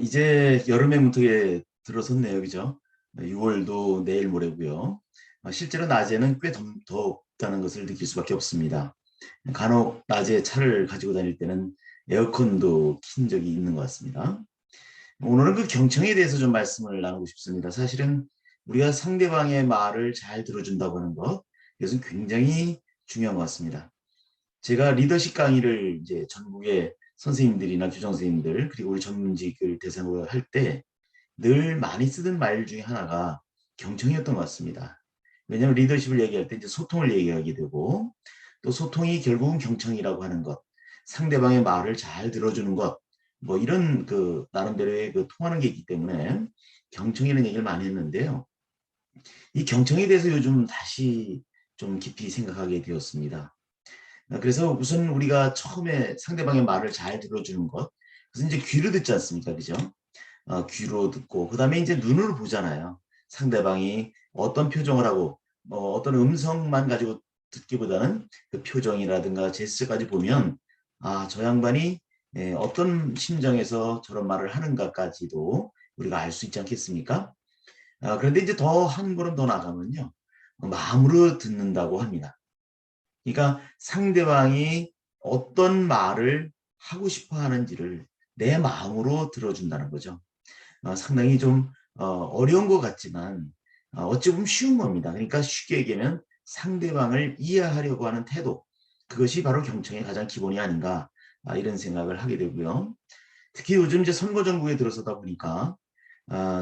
이제 여름의 문턱에 들어섰네요. 그죠? 6월도 내일 모레고요. 실제로 낮에는 꽤 덥다는 것을 느낄 수밖에 없습니다. 간혹 낮에 차를 가지고 다닐 때는 에어컨도 킨 적이 있는 것 같습니다. 오늘은 그 경청에 대해서 좀 말씀을 나누고 싶습니다. 사실은 우리가 상대방의 말을 잘 들어준다고 하는 것, 이것은 굉장히 중요한 것 같습니다. 제가 리더십 강의를 이제 전국의 선생님들이나 교장 선생님들 그리고 우리 전문직을 대상으로 할 때 늘 많이 쓰던 말 중에 하나가 경청이었던 것 같습니다. 왜냐하면 리더십을 얘기할 때 이제 소통을 얘기하게 되고 또 소통이 결국은 경청이라고 하는 것, 상대방의 말을 잘 들어주는 것, 뭐 이런 그 나름대로의 그 통하는 게 있기 때문에 경청이라는 얘기를 많이 했는데요. 이 경청에 대해서 요즘 다시 좀 깊이 생각하게 되었습니다. 그래서 우선 우리가 처음에 상대방의 말을 잘 들어주는 것, 그래서 이제 귀로 듣지 않습니까? 그죠? 귀로 듣고, 그 다음에 이제 눈으로 보잖아요. 상대방이 어떤 표정을 하고, 어떤 음성만 가지고 듣기보다는 그 표정이라든가 제스처까지 보면, 저 양반이 어떤 심정에서 저런 말을 하는가까지도 우리가 알 수 있지 않겠습니까? 그런데 이제 더 한 걸음 더 나가면요. 마음으로 듣는다고 합니다. 그러니까 상대방이 어떤 말을 하고 싶어 하는지를 내 마음으로 들어준다는 거죠. 상당히 좀 어려운 것 같지만 어찌 보면 쉬운 겁니다. 그러니까 쉽게 얘기하면 상대방을 이해하려고 하는 태도, 그것이 바로 경청의 가장 기본이 아닌가, 이런 생각을 하게 되고요. 특히 요즘 이제 선거 정국에 들어서다 보니까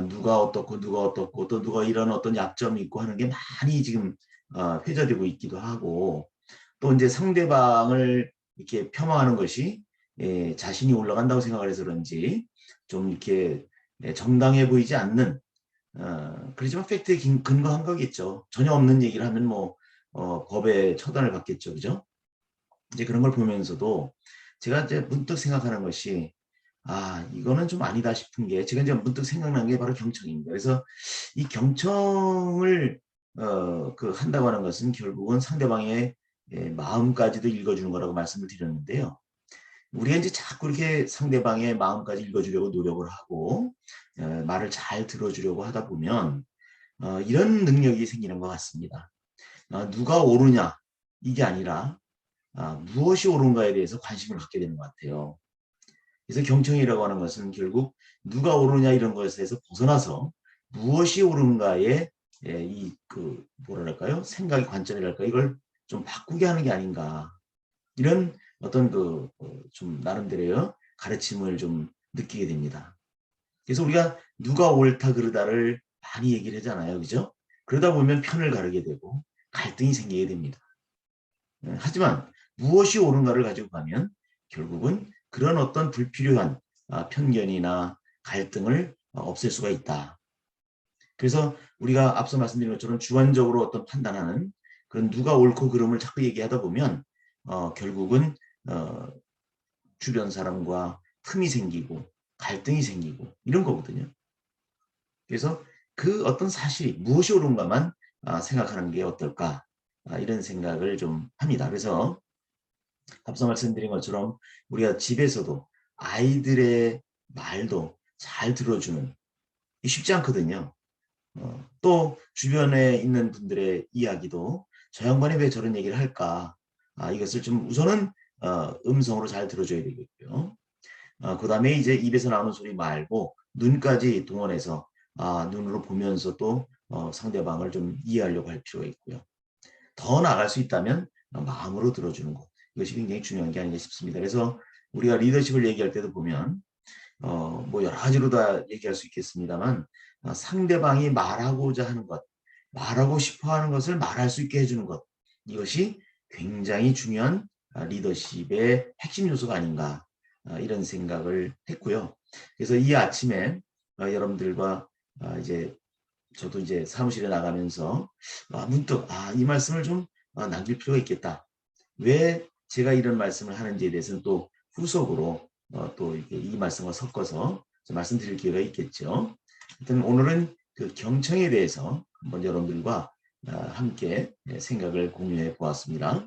누가 어떻고 누가 어떻고 또 누가 이런 어떤 약점이 있고 하는 게 많이 지금 회자되고 있기도 하고, 또 이제 상대방을 이렇게 폄하하는 것이 자신이 올라간다고 생각을 해서 그런지 좀 이렇게 정당해 보이지 않는, 그렇지만 팩트에 근거한 거겠죠. 전혀 없는 얘기를 하면 뭐 법에 처단을 받겠죠. 그죠? 이제 그런 걸 보면서도 제가 이제 문득 생각하는 것이, 이거는 좀 아니다 싶은 게, 제가 이제 문득 생각난 게 바로 경청입니다. 그래서 이 경청을 한다고 하는 것은 결국은 상대방의 마음까지도 읽어주는 거라고 말씀을 드렸는데요. 우리가 이제 자꾸 이렇게 상대방의 마음까지 읽어주려고 노력을 하고 말을 잘 들어주려고 하다 보면 이런 능력이 생기는 것 같습니다. 누가 옳으냐 이게 아니라 무엇이 옳은가에 대해서 관심을 갖게 되는 것 같아요. 그래서 경청이라고 하는 것은 결국 누가 옳으냐 이런 것에서 벗어나서 무엇이 옳은가에 이그 뭐랄까요, 생각의 관점이랄까, 이걸 좀 바꾸게 하는 게 아닌가, 이런 어떤 좀 나름대로의 가르침을 좀 느끼게 됩니다. 그래서 우리가 누가 옳다 그르다를 많이 얘기를 하잖아요. 그죠? 그러다 보면 편을 가르게 되고 갈등이 생기게 됩니다. 하지만 무엇이 옳은가를 가지고 가면 결국은 그런 어떤 불필요한 편견이나 갈등을 없앨 수가 있다. 그래서 우리가 앞서 말씀드린 것처럼 주관적으로 어떤 판단하는 그런 누가 옳고 그름을 자꾸 얘기하다 보면 결국은 주변 사람과 틈이 생기고 갈등이 생기고 이런 거거든요. 그래서 그 어떤 사실이 무엇이 옳은가만 생각하는 게 어떨까, 이런 생각을 좀 합니다. 그래서 앞서 말씀드린 것처럼 우리가 집에서도 아이들의 말도 잘 들어주는, 쉽지 않거든요. 또 주변에 있는 분들의 이야기도 저 양반이 왜 저런 얘기를 할까, 이것을 좀 우선은 음성으로 잘 들어줘야 되겠고요. 그 다음에 이제 입에서 나오는 소리 말고 눈까지 동원해서 눈으로 보면서 또 상대방을 좀 이해하려고 할 필요가 있고요. 더 나아갈 수 있다면 마음으로 들어주는 것, 이것이 굉장히 중요한 게 아닌가 싶습니다. 그래서 우리가 리더십을 얘기할 때도 보면 뭐 여러 가지로 다 얘기할 수 있겠습니다만 상대방이 말하고자 하는 것, 말하고 싶어 하는 것을 말할 수 있게 해주는 것, 이것이 굉장히 중요한 리더십의 핵심 요소가 아닌가, 이런 생각을 했고요. 그래서 이 아침에 여러분들과 이제 저도 이제 사무실에 나가면서 문득 이 말씀을 좀 남길 필요가 있겠다. 왜 제가 이런 말씀을 하는지에 대해서는 또 후속으로 또 이렇게 이 말씀과 섞어서 말씀드릴 기회가 있겠죠. 하여튼 오늘은 그 경청에 대해서 한번 여러분들과 함께 생각을 공유해 보았습니다.